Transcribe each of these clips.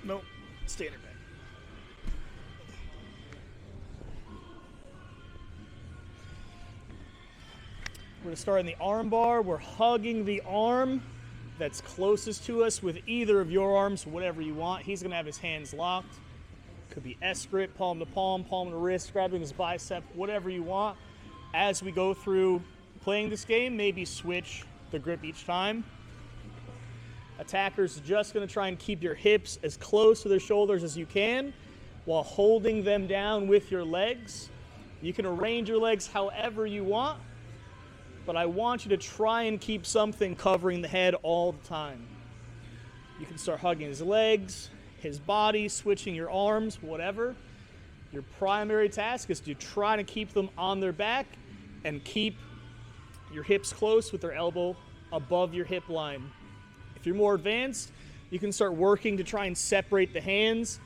Nope. Standard back. We're going to start in the arm bar. We're hugging the arm that's closest to us with either of your arms, whatever you want. He's going to have his hands locked. Could be S grip, palm to palm, palm to wrist, grabbing his bicep, whatever you want. As we go through playing this game, maybe switch the grip each time. Attacker's just going to try and keep your hips as close to their shoulders as you can while holding them down with your legs. You can arrange your legs however you want, but I want you to try and keep something covering the head all the time. You can start hugging his legs, his body, switching your arms, whatever. Your primary task is to try to keep them on their back and keep your hips close with their elbow above your hip line. If you're more advanced, you can start working to try and separate the hands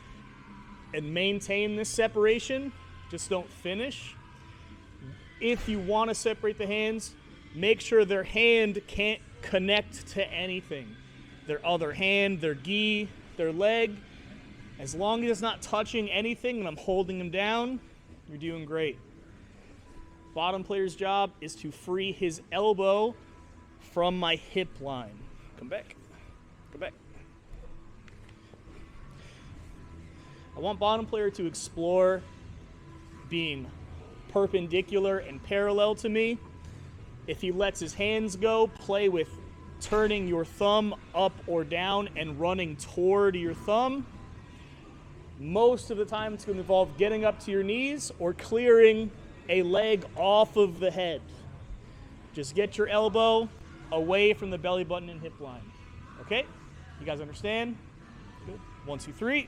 and maintain this separation. Just don't finish. If you want to separate the hands, make sure their hand can't connect to anything. Their other hand, their gi, their leg. As long as it's not touching anything and I'm holding them down, you're doing great. Bottom player's job is to free his elbow from my hip line. Come back. Come back. I want bottom player to explore being perpendicular and parallel to me. If he lets his hands go, play with turning your thumb up or down and running toward your thumb. Most of the time it's going to involve getting up to your knees or clearing a leg off of the head. Just get your elbow away from the belly button and hip line. Okay? You guys understand? Good. 1, 2, 3.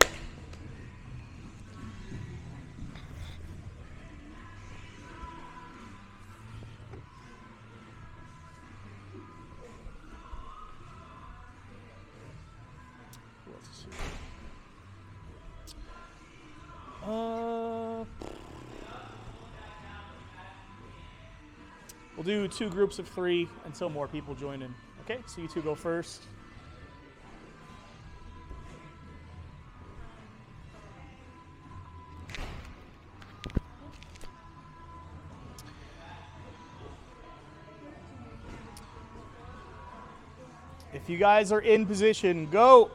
We'll do 2 groups of 3 until more people join in. Okay, so you 2 go first. If you guys are in position, go.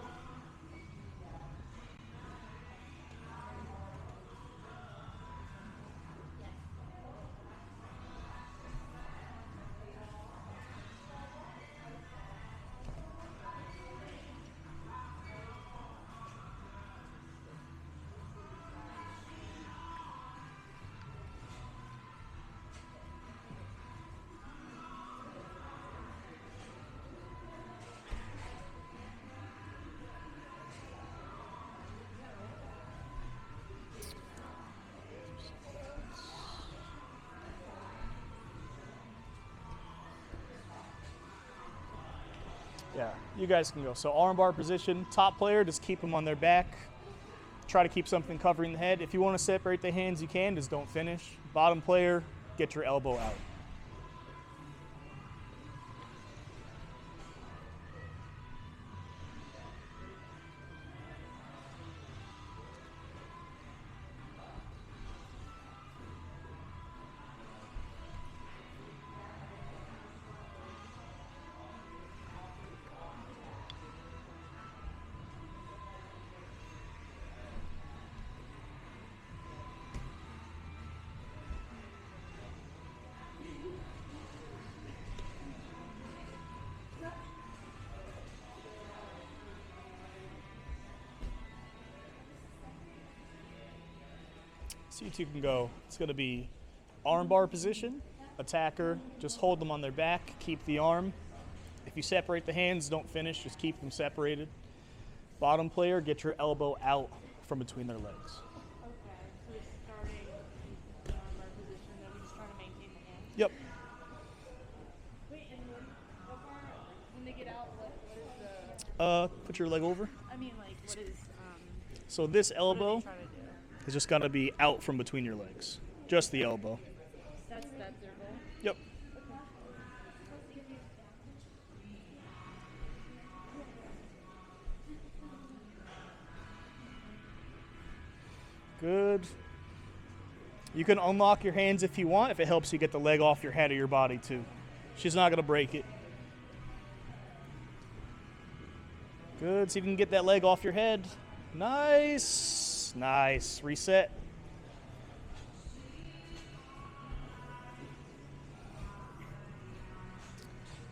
Yeah, you guys can go. So armbar position, top player, just keep them on their back. Try to keep something covering the head. If you want to separate the hands, you can, just don't finish. Bottom player, get your elbow out. So you 2 can go. It's going to be armbar position, attacker, just hold them on their back, keep the arm. If you separate the hands, don't finish, just keep them separated. Bottom player, get your elbow out from between their legs. Okay, so it's starting in the armbar position, then we just try to maintain the hand. Yep. Wait, and how far, when they get out, what is the... Put your leg over. I mean, like, what is, So this what elbow are they trying to do? is just going to be out from between your legs. Just the elbow. That's their goal? Yep. Good. You can unlock your hands if you want, if it helps you get the leg off your head or your body too. She's not going to break it. Good, so you can get that leg off your head. Nice. Nice. Reset.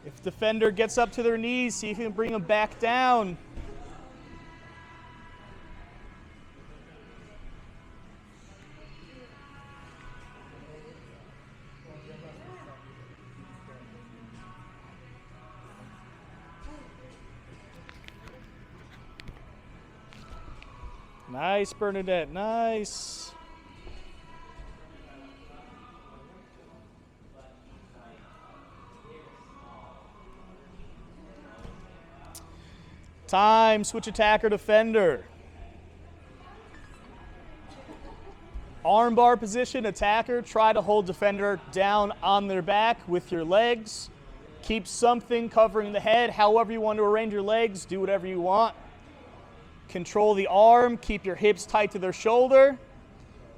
If defender gets up to their knees, see if you can bring them back down. Nice, Bernadette. Nice. Time. Switch attacker, defender. Armbar position, attacker. Try to hold defender down on their back with your legs. Keep something covering the head. However you want to arrange your legs, do whatever you want. Control the arm, keep your hips tight to their shoulder.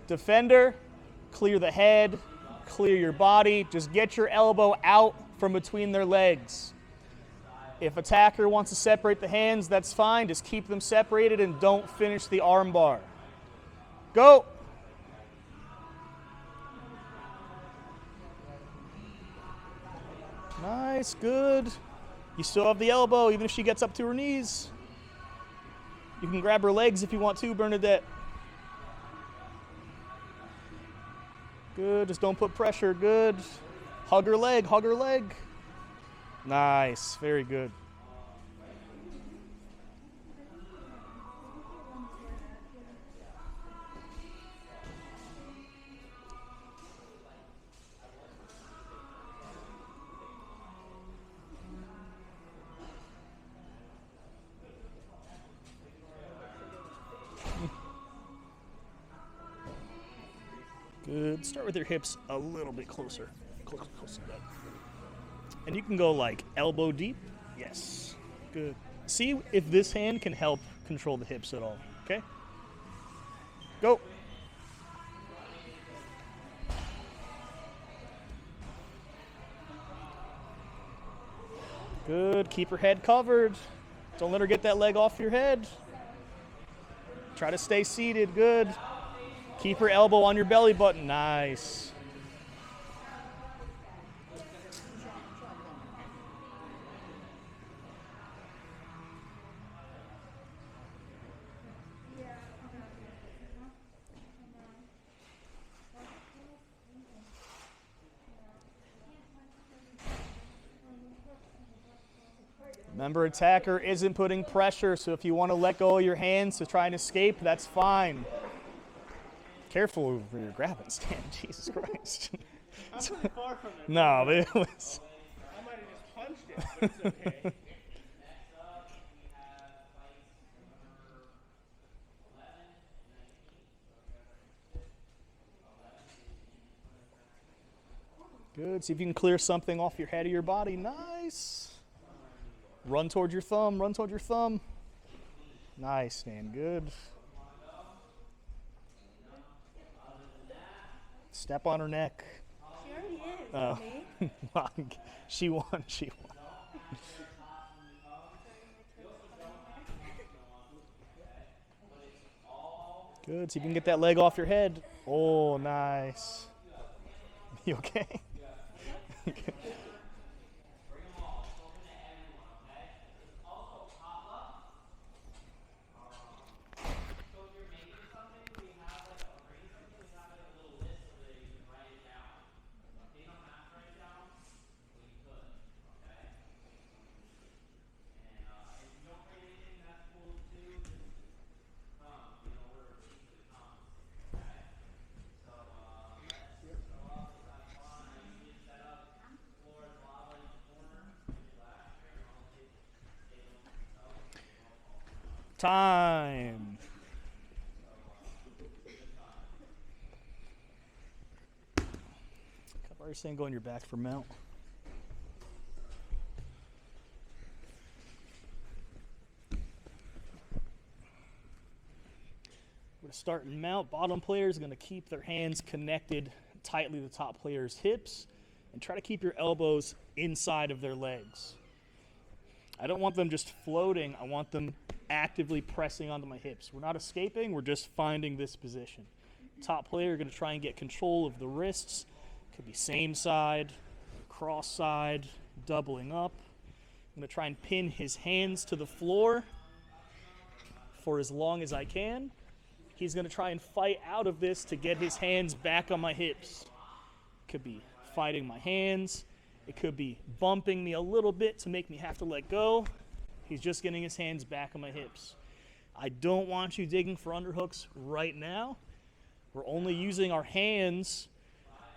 Defender, clear the head, clear your body. Just get your elbow out from between their legs. If attacker wants to separate the hands, that's fine. Just keep them separated and don't finish the arm bar. Go. Nice, good. You still have the elbow, even if she gets up to her knees. You can grab her legs if you want to, Bernadette. Good, just don't put pressure, good. Hug her leg, hug her leg. Nice, very good. Good. Start with your hips a little bit closer. Closer to that. And you can go like elbow deep. Yes. Good. See if this hand can help control the hips at all. Okay? Go. Good. Keep her head covered. Don't let her get that leg off your head. Try to stay seated. Good. Keep her elbow on your belly button. Nice. Remember, attacker isn't putting pressure, so if you want to let go of your hands to try and escape, that's fine. Careful where you're grabbing, Stan. Jesus Christ. I'm pretty far from that. No, but it was... I might have just punched it, but it's okay. Good. See if you can clear something off your head or your body. Nice. Run towards your thumb. Run towards your thumb. Nice, Stan. Good. Step on her neck. She already is. Oh. See? She won. She won. Good. So you can get that leg off your head. Oh, nice. You okay? Time. Are you saying go on your back for mount? Would have to start and mount. Bottom player is going to keep their hands connected tightly to the top player's hips and try to keep your elbows inside of their legs. I don't want them just floating. I want them actively pressing onto my hips. We're not escaping. We're just finding this position. Top player going to try and get control of the wrists. Could be same side, cross side, doubling up. I'm going to try and pin his hands to the floor for as long as I can. He's going to try and fight out of this to get his hands back on my hips. Could be fighting my hands. It could be bumping me a little bit to make me have to let go. He's just getting his hands back on my hips. I don't want you digging for underhooks right now. We're only using our hands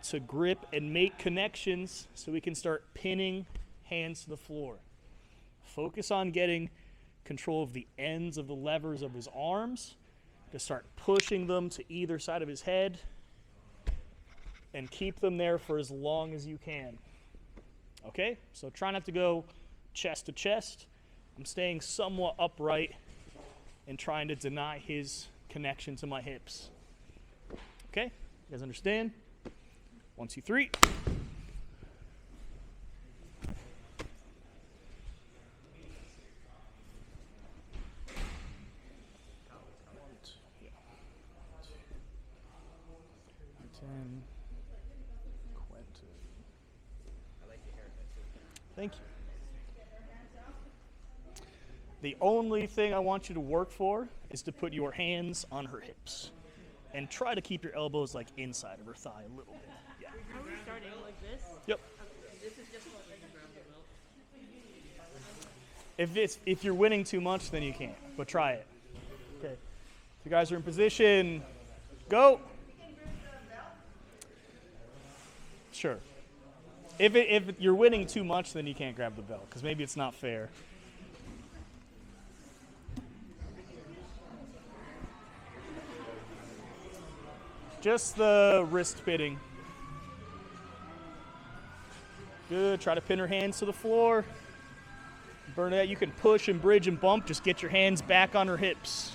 to grip and make connections so we can start pinning hands to the floor. Focus on getting control of the ends of the levers of his arms to start pushing them to either side of his head and keep them there for as long as you can. Okay, so try not to go chest to chest. I'm staying somewhat upright and trying to deny his connection to my hips. Okay, you guys understand? 1, 2, 3. Thank you. The only thing I want you to work for is to put your hands on her hips and try to keep your elbows like inside of her thigh a little bit. Yeah. Are we starting like this? Yep. Okay, this is just what I can grab the belt. If you're winning too much, then you can't. But try it. Okay. If you guys are in position, go. Sure. If you're winning too much, then you can't grab the belt because maybe it's not fair. Just the wrist pitting. Good. Try to pin her hands to the floor. Bernadette, you can push and bridge and bump. Just get your hands back on her hips.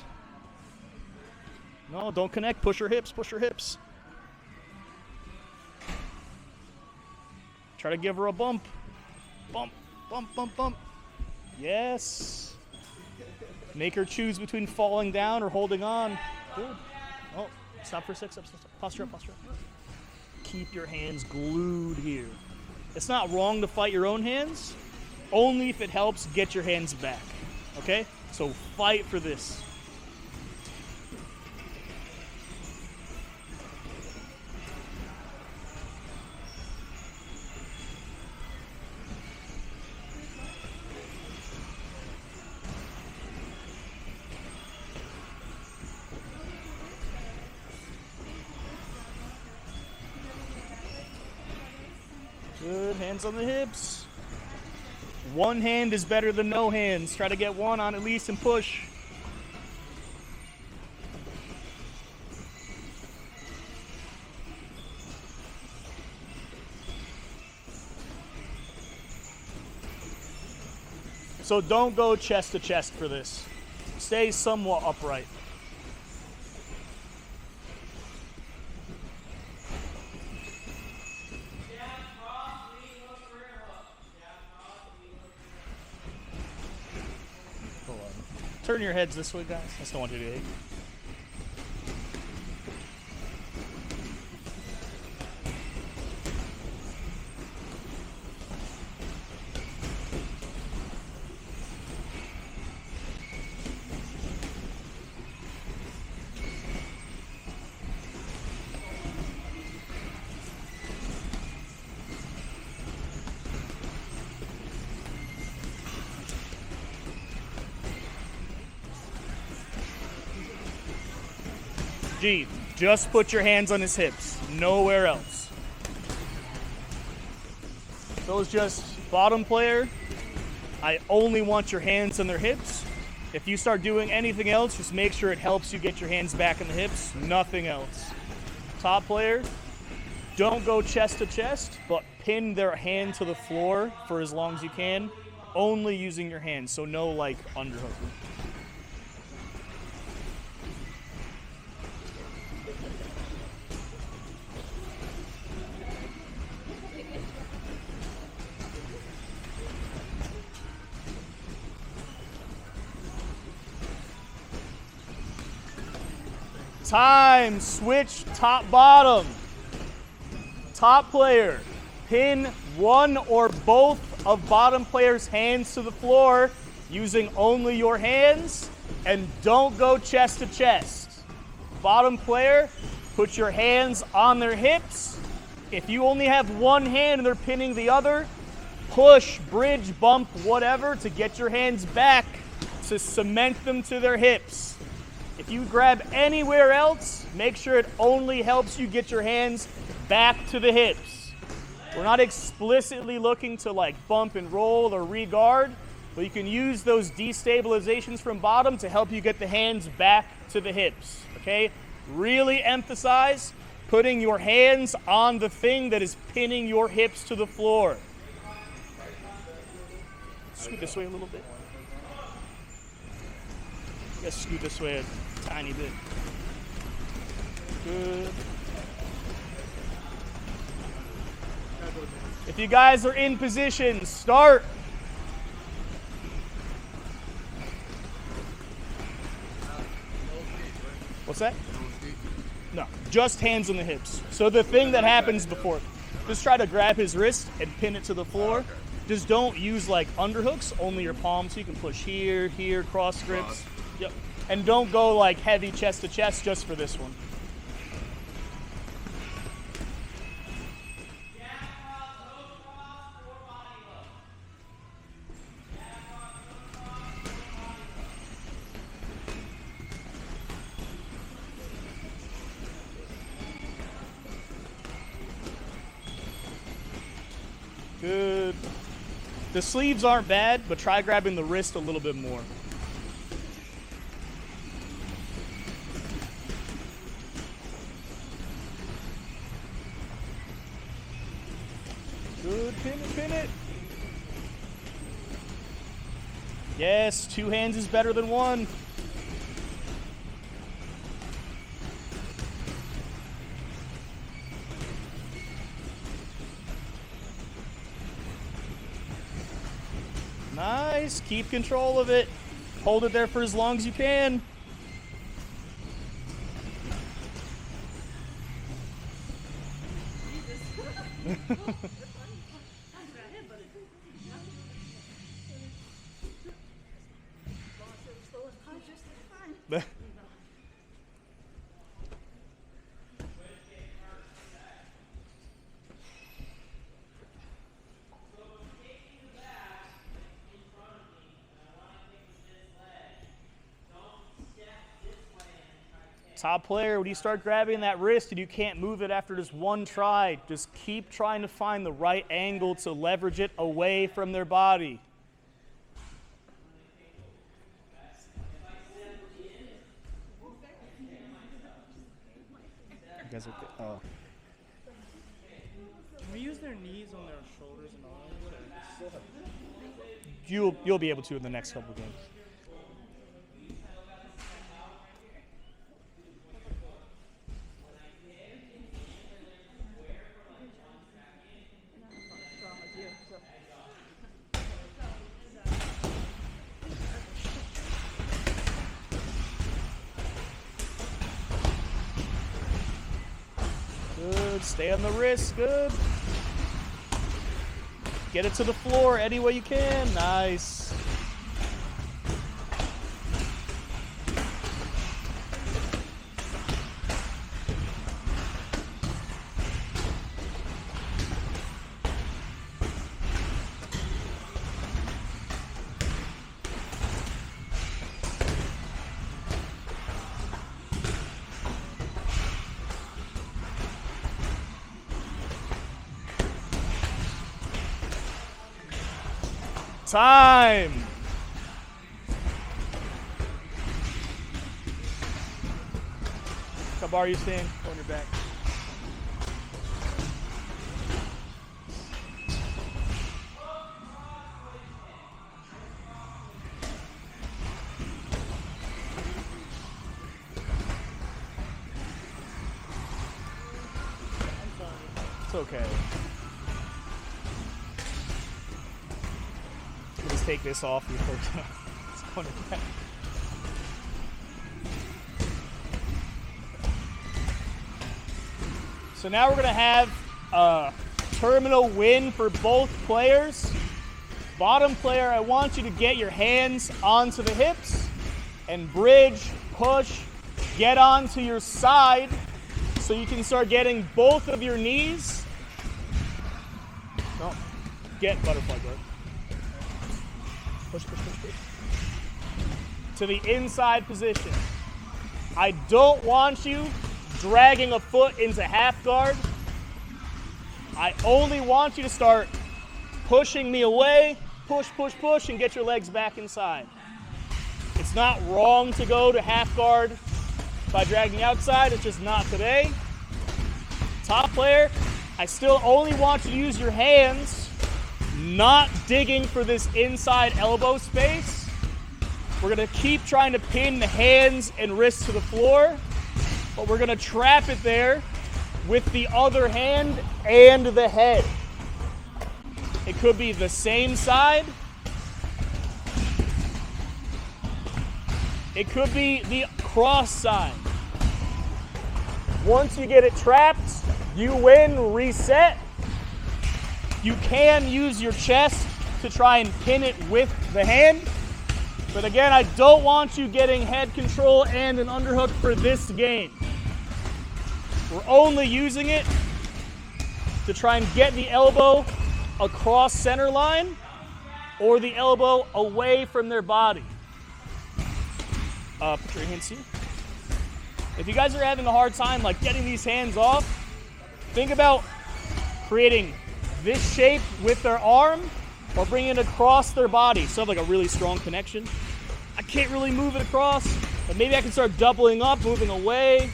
No, don't connect. Push her hips. Push her hips. Try to give her a bump. Bump, bump, bump, bump. Yes. Make her choose between falling down or holding on. Good. Oh, stop for a sec. Stop. Posture up, posture up. Keep your hands glued here. It's not wrong to fight your own hands, only if it helps get your hands back. Okay? So fight for this. Good, hands on the hips. One hand is better than no hands. Try to get one on at least and push. So don't go chest to chest for this. Stay somewhat upright. Turn your heads this way, guys. I just don't want you to ache. G, just put your hands on his hips, nowhere else. Those just bottom player, I only want your hands on their hips. If you start doing anything else, just make sure it helps you get your hands back on the hips, nothing else. Top player, don't go chest to chest, but pin their hand to the floor for as long as you can, only using your hands, so no like underhooking. Time. Switch top bottom. Top player, pin one or both of bottom player's hands to the floor using only your hands, and don't go chest to chest. Bottom player, put your hands on their hips. If you only have one hand and they're pinning the other, push, bridge, bump, whatever to get your hands back to cement them to their hips. If you grab anywhere else, make sure it only helps you get your hands back to the hips. We're not explicitly looking to like bump and roll or re-guard, but you can use those destabilizations from bottom to help you get the hands back to the hips, okay? Really emphasize putting your hands on the thing that is pinning your hips to the floor. Scoot this way a little bit. Just scoot this way a tiny bit. Good. If you guys are in position, start. What's that? No, just hands on the hips. So the thing that happens before, just try to grab his wrist and pin it to the floor. Just don't use like underhooks, only your palms. So you can push here, here, cross grips. Yep. And don't go like heavy chest to chest just for this one. Good. The sleeves aren't bad, but try grabbing the wrist a little bit more. Good, pin it, pin it. Yes, two hands is better than one. Nice, keep control of it. Hold it there for as long as you can. Top player, when you start grabbing that wrist and you can't move it after just one try, just keep trying to find the right angle to leverage it away from their body. You guys okay? Oh. Can we use their knees on their shoulders and arms? You'll be able to in the next couple games. Good, stay on the wrist, good. Get it to the floor any way you can, nice. Time. How bar you stand on your back. It's okay. Just take this off before it's going back. So now we're going to have a terminal win for both players. Bottom player, I want you to get your hands onto the hips and bridge, push, get onto your side so you can start getting both of your knees. No, get butterfly guard. Push, push, push, push. To the inside position. I don't want you dragging a foot into half guard. I only want you to start pushing me away, push, push, push, and get your legs back inside. It's not wrong to go to half guard by dragging outside, it's just not today. Top player, I still only want you to use your hands, not digging for this inside elbow space. We're gonna keep trying to pin the hands and wrists to the floor, but we're gonna trap it there with the other hand and the head. It could be the same side. It could be the cross side. Once you get it trapped, you win, reset. You can use your chest to try and pin it with the hand. But again, I don't want you getting head control and an underhook for this game. We're only using it to try and get the elbow across center line or the elbow away from their body. Put your hands here. If you guys are having a hard time like getting these hands off, think about creating this shape with their arm or bringing it across their body. So like a really strong connection. I can't really move it across, but maybe I can start doubling up, moving away,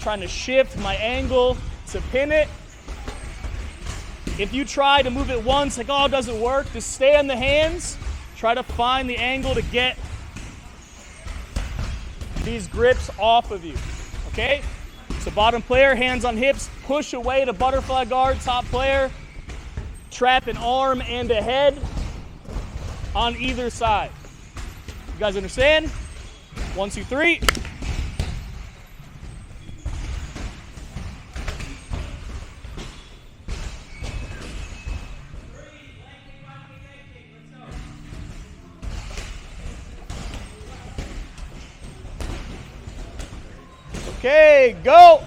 trying to shift my angle to pin it. If you try to move it once, like, oh, it doesn't work, just stay on the hands. Try to find the angle to get these grips off of you, okay? So bottom player, hands on hips, push away to butterfly guard. Top player, trap an arm and a head on either side. You guys understand? 1, 2, 3. Okay, go.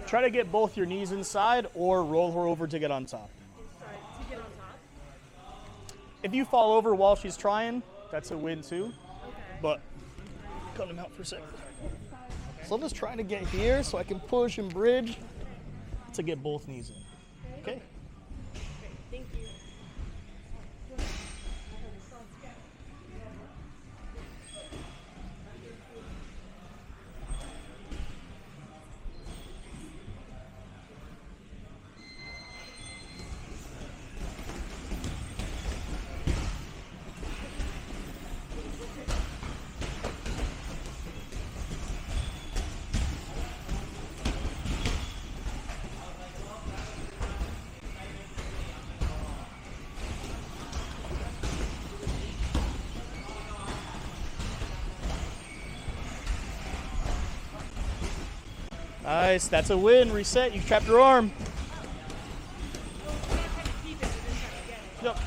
Try to get both your knees inside or roll her over to get on top. Inside to get on top? If you fall over while she's trying, that's a win too. Okay. But cut him out for a second. So I'm just trying to get here so I can push and bridge to get both knees in. Okay? Thank you. Nice. That's a win. Reset. You trapped your arm. Yep.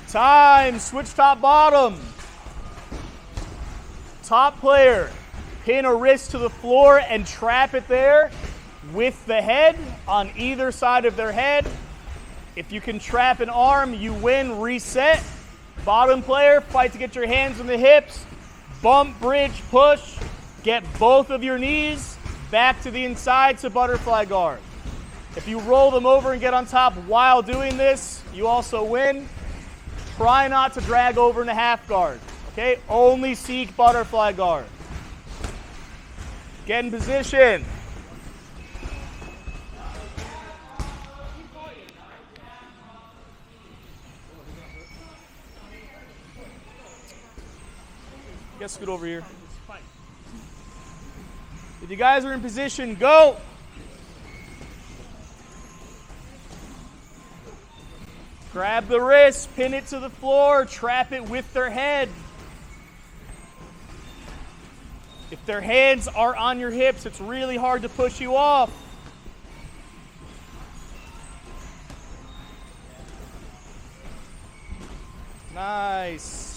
Time. Switch top bottom. Top player, pin a wrist to the floor and trap it there with the head on either side of their head. If you can trap an arm, you win. Reset. Bottom player, fight to get your hands on the hips. Bump, bridge, push. Get both of your knees back to the inside to butterfly guard. If you roll them over and get on top while doing this, you also win. Try not to drag over in a half guard, okay? Only seek butterfly guard. Get in position. Get scoot over here. If you guys are in position, go. Grab the wrist, pin it to the floor, trap it with their head. If their hands are on your hips, it's really hard to push you off. Nice.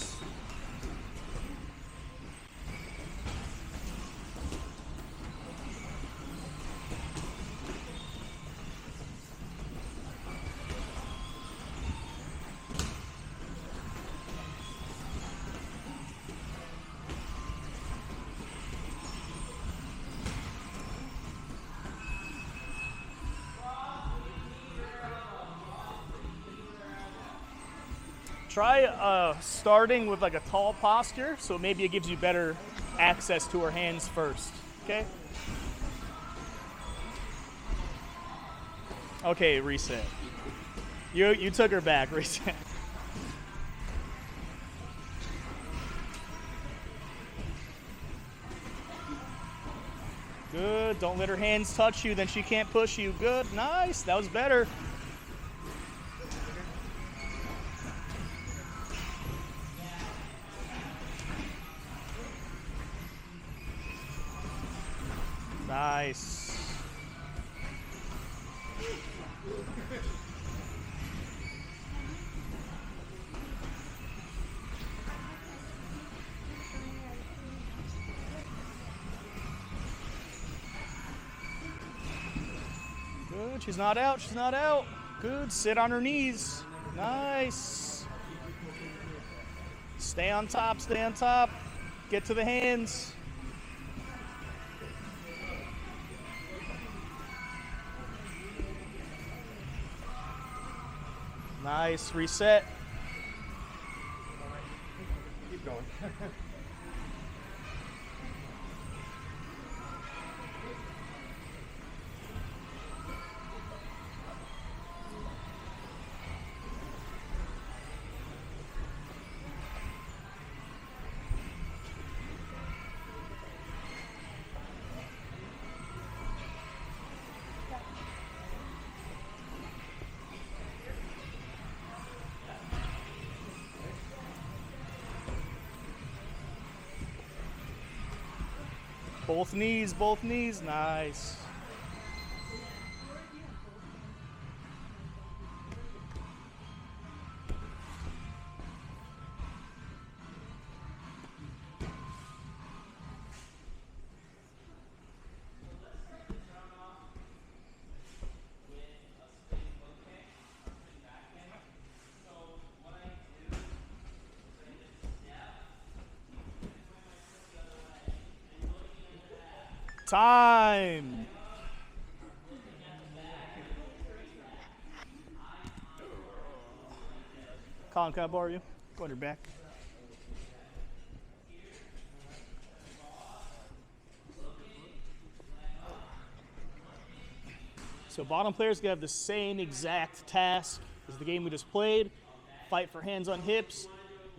Try starting with like a tall posture, so maybe it gives you better access to her hands first, okay? Okay, reset. You took her back, reset. Good, don't let her hands touch you, then she can't push you. Good, nice, that was better. Nice. Good, she's not out, she's not out. Good, sit on her knees. Nice. Stay on top, stay on top. Get to the hands. Nice, reset. Keep going. Both knees, nice. Time. Colin, can I borrow you? Go on your back. So bottom players gonna have the same exact task as the game we just played. Fight for hands on hips,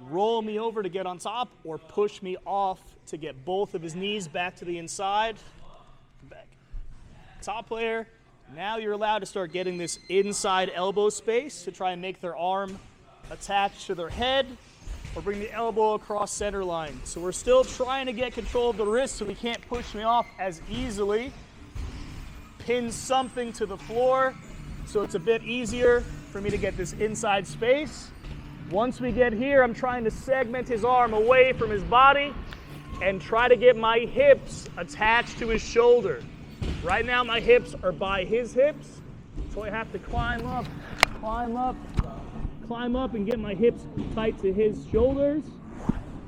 roll me over to get on top, or push me off to get both of his knees back to the inside. Back. Top player, now you're allowed to start getting this inside elbow space to try and make their arm attached to their head or bring the elbow across center line. So we're still trying to get control of the wrist so he can't push me off as easily. Pin something to the floor so it's a bit easier for me to get this inside space. Once we get here, I'm trying to segment his arm away from his body and try to get my hips attached to his shoulder. Right now my hips are by his hips, so I have to climb up, and get my hips tight to his shoulders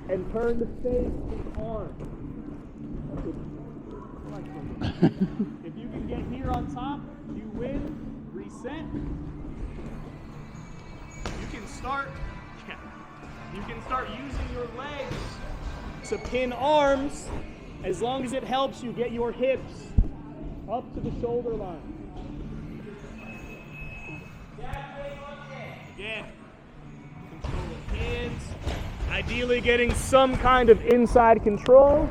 and turn to face his arm. If you can get here on top, you win. Reset. You can start using your legs to pin arms as long as it helps you get your hips up to the shoulder line. Again, control of hands. Ideally getting some kind of inside control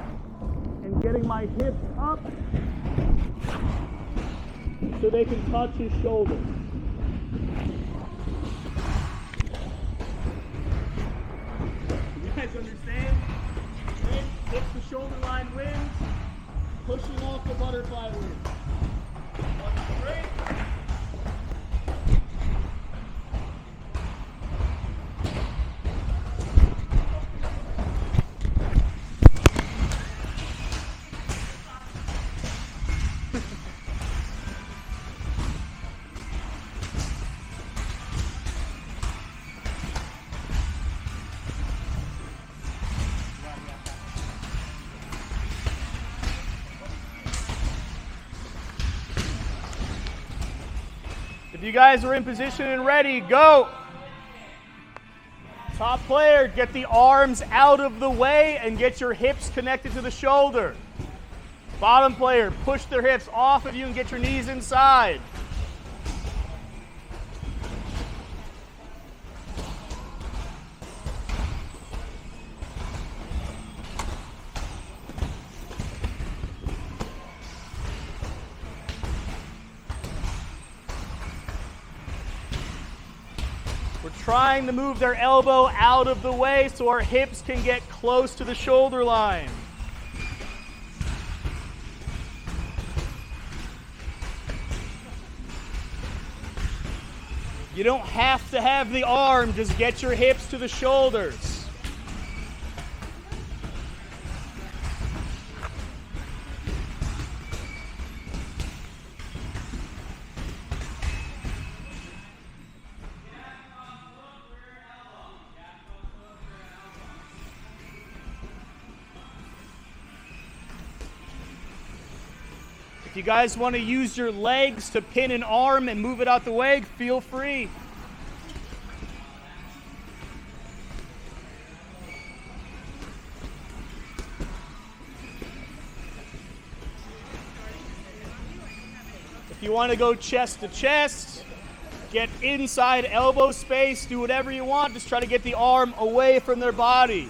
and getting my hips up so they can touch his shoulders. You guys understand? Hips the shoulder line wins, pushing off the butterfly wins. One straight. If you guys are in position and ready, go. Top player, get the arms out of the way and get your hips connected to the shoulder. Bottom player, push their hips off of you and get your knees inside. We're trying to move their elbow out of the way so our hips can get close to the shoulder line. You don't have to have the arm, just get your hips to the shoulders. If you guys want to use your legs to pin an arm and move it out the way, feel free. If you want to go chest to chest, get inside elbow space, do whatever you want, just try to get the arm away from their body.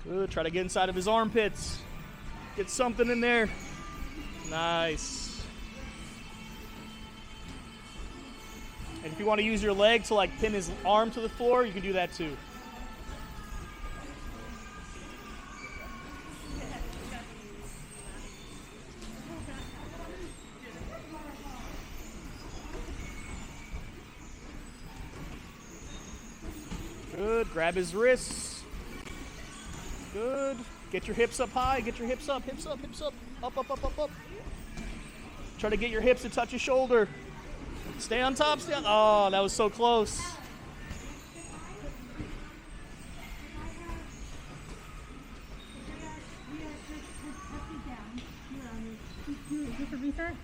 Good. Try to get inside of his armpits. Get something in there. Nice. And if you want to use your leg to like pin his arm to the floor, you can do that too. Good. Grab his wrists. Good. Get your hips up high. Get your hips up. Hips up. Hips up. Up, up, up, up, up. Try to get your hips to touch your shoulder. Stay on top. Stay on. Oh, that was so close. Is this a reset?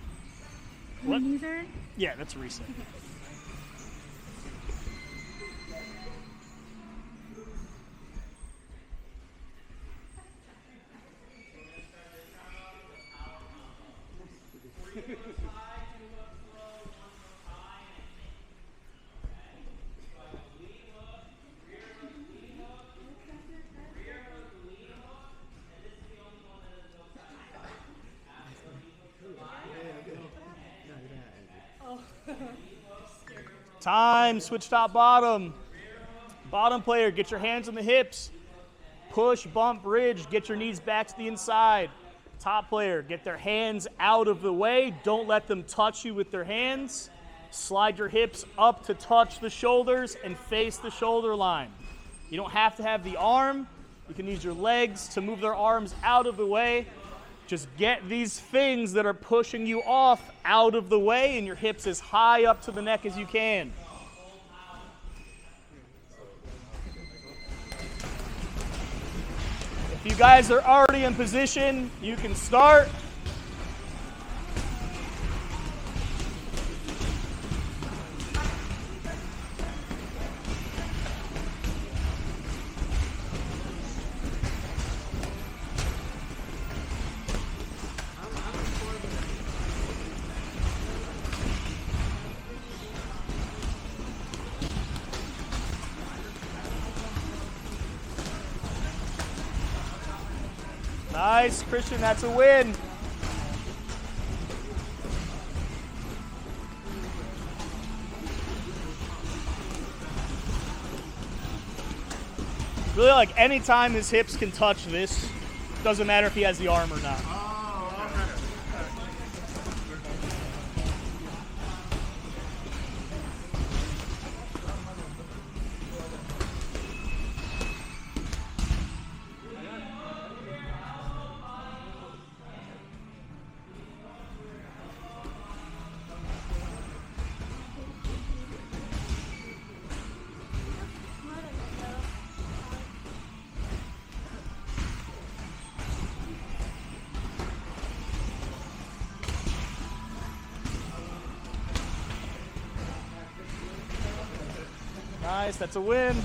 What? Knees are in? Yeah, that's a reset. Time, switch top bottom. Bottom player, get your hands on the hips. Push, bump, bridge, get your knees back to the inside. Top player, get their hands out of the way. Don't let them touch you with their hands. Slide your hips up to touch the shoulders and face the shoulder line. You don't have to have the arm. You can use your legs to move their arms out of the way. Just get these things that are pushing you off out of the way and your hips as high up to the neck as you can. If you guys are already in position, you can start. Nice, Christian, that's a win. Really, like, anytime his hips can touch this, doesn't matter if he has the arm or not. Nice, that's a win.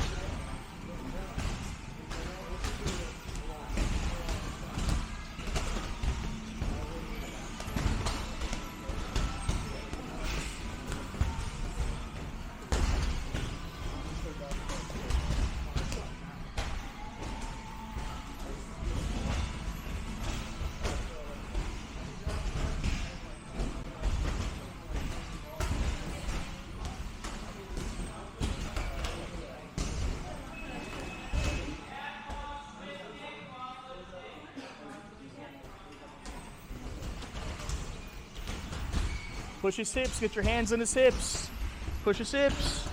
Push his hips, get your hands on his hips. Push his hips.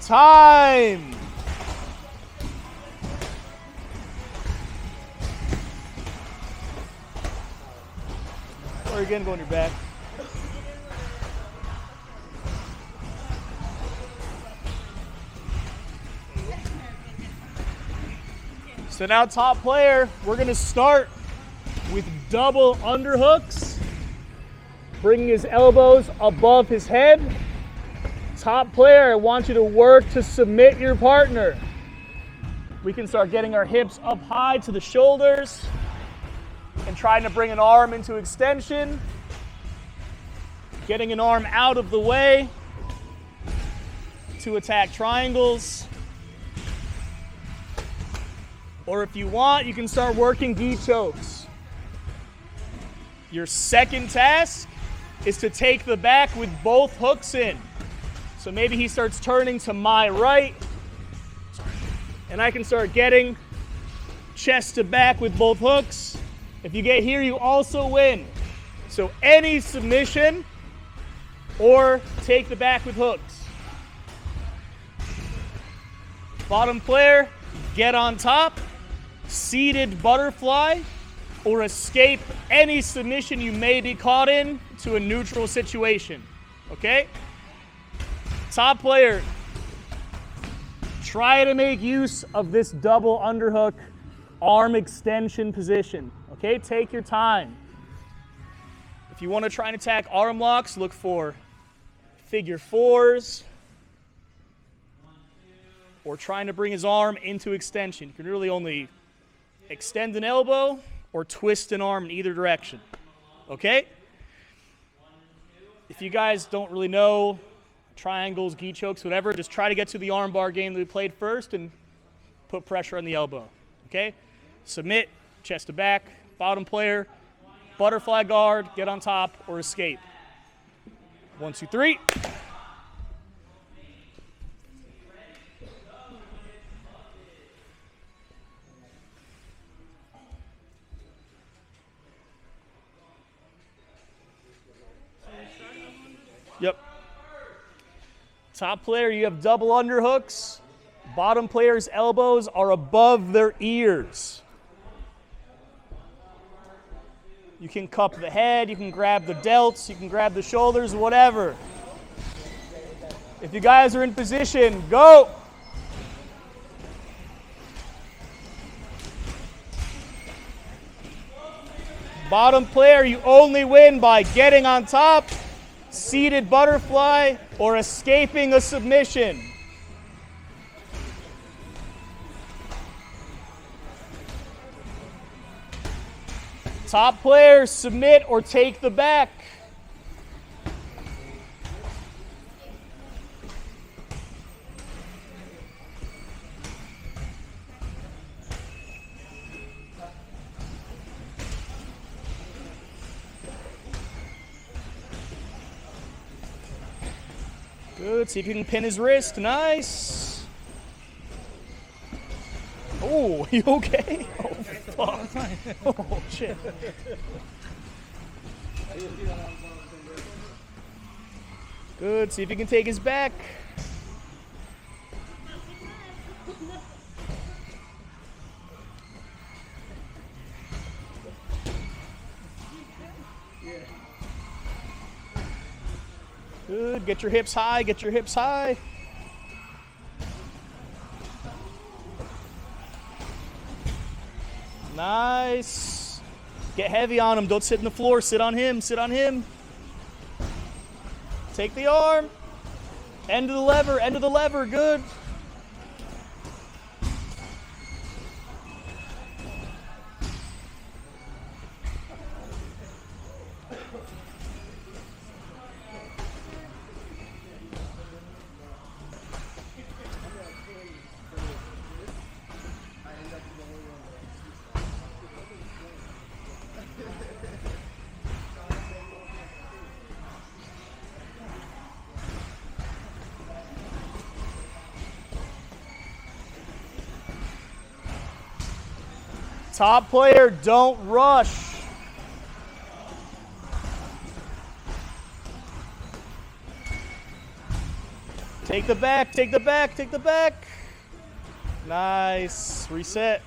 Time! again, go on your back. So now top player, we're gonna start with double underhooks, bringing his elbows above his head. Top player, I want you to work to submit your partner. We can start getting our hips up high to the shoulders and trying to bring an arm into extension, getting an arm out of the way to attack triangles. Or if you want, you can start working gi chokes. Your second task is to take the back with both hooks in. So maybe he starts turning to my right, and I can start getting chest to back with both hooks. If you get here, you also win. So any submission or take the back with hooks. Bottom player, get on top, seated butterfly, or escape any submission you may be caught in to a neutral situation, okay? Top player, try to make use of this double underhook arm extension position, okay? Take your time. If you want to try and attack arm locks, look for figure fours, or trying to bring his arm into extension. You can really only extend an elbow or twist an arm in either direction, okay? If you guys don't really know triangles, gi chokes, whatever, just try to get to the arm bar game that we played first and put pressure on the elbow, okay? Submit, chest to back, bottom player, butterfly guard, get on top, or escape. 1, 2, 3. Yep. Top player, you have double underhooks. Bottom player's elbows are above their ears. You can cup the head, you can grab the delts, you can grab the shoulders, whatever. If you guys are in position, go! Bottom player, you only win by getting on top, seated butterfly, or escaping a submission. Top player, submit or take the back. Good, see if you can pin his wrist, nice. Oh, you okay? Oh, fuck. Oh, shit. Good, see if you can take his back. Good, get your hips high, get your hips high. Nice. Get heavy on him, don't sit on the floor, sit on him, sit on him. Take the arm. End of the lever, good. Top player, don't rush. Take the back, take the back, take the back. Nice, reset.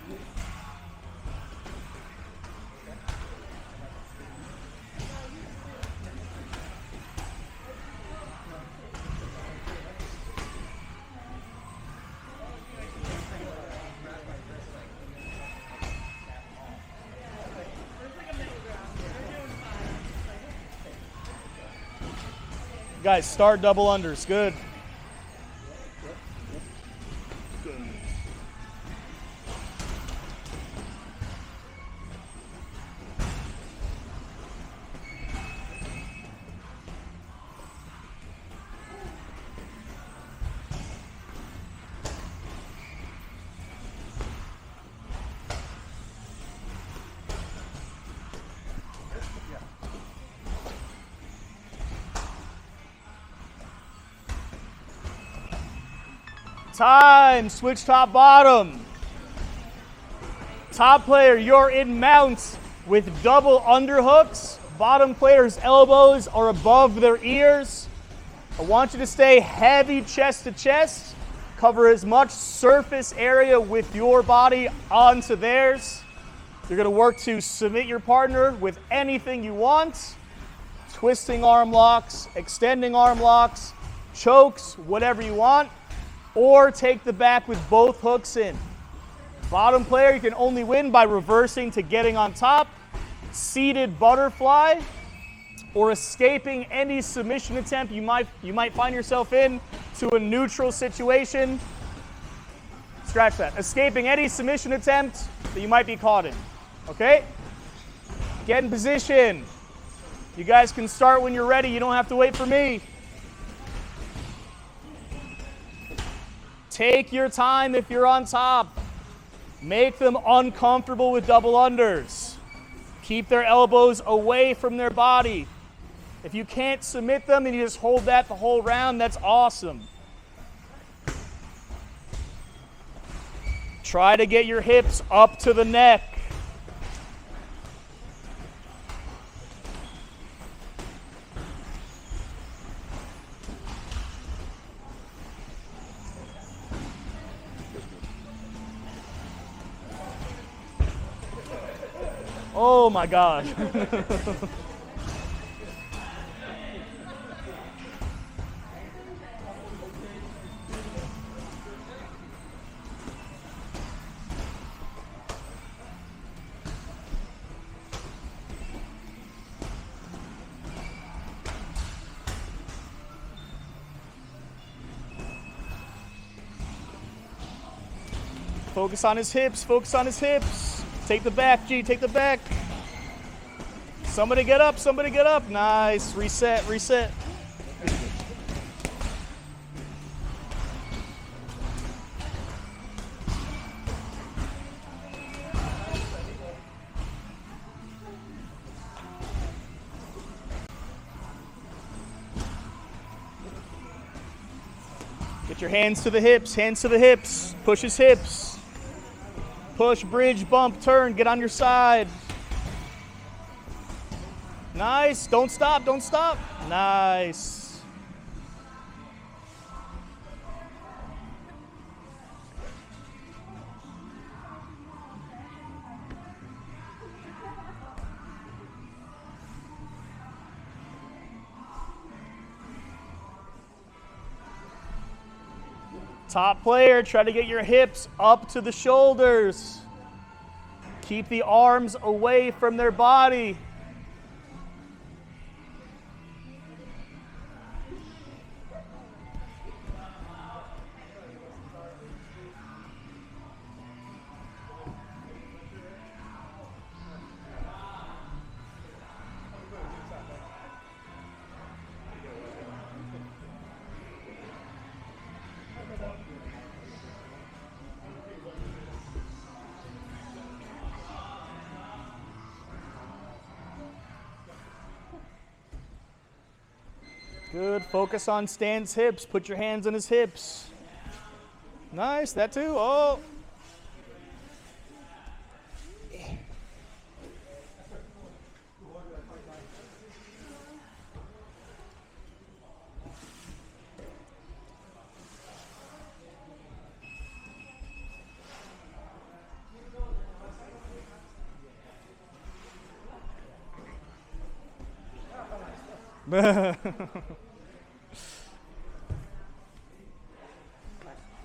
Guys, start double unders. Good. Time. Switch top bottom. Top player, you're in mount with double underhooks. Bottom player's elbows are above their ears. I want you to stay heavy chest to chest. Cover as much surface area with your body onto theirs. You're going to work to submit your partner with anything you want. Twisting arm locks, extending arm locks, chokes, whatever you want. Or take the back with both hooks in. Bottom player, you can only win by reversing to getting on top, seated butterfly, or escaping any submission attempt you might find yourself in to a neutral situation. Scratch that. Escaping any submission attempt that you might be caught in. Okay? Get in position. You guys can start when you're ready. You don't have to wait for me. Take your time if you're on top. Make them uncomfortable with double unders. Keep their elbows away from their body. If you can't submit them and you just hold that the whole round, that's awesome. Try to get your hips up to the neck. Oh my God. Focus on his hips, focus on his hips. Take the back, G, take the back. Somebody get up, somebody get up. Nice, reset, reset. Get your hands to the hips, hands to the hips. Push his hips. Push, bridge, bump, turn, get on your side. Nice, don't stop, don't stop. Nice. Top player, try to get your hips up to the shoulders. Keep the arms away from their body. Good. Focus on Stan's hips. Put your hands on his hips. Nice. That too. Oh.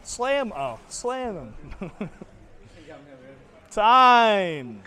Slam. Oh, slam him. Time.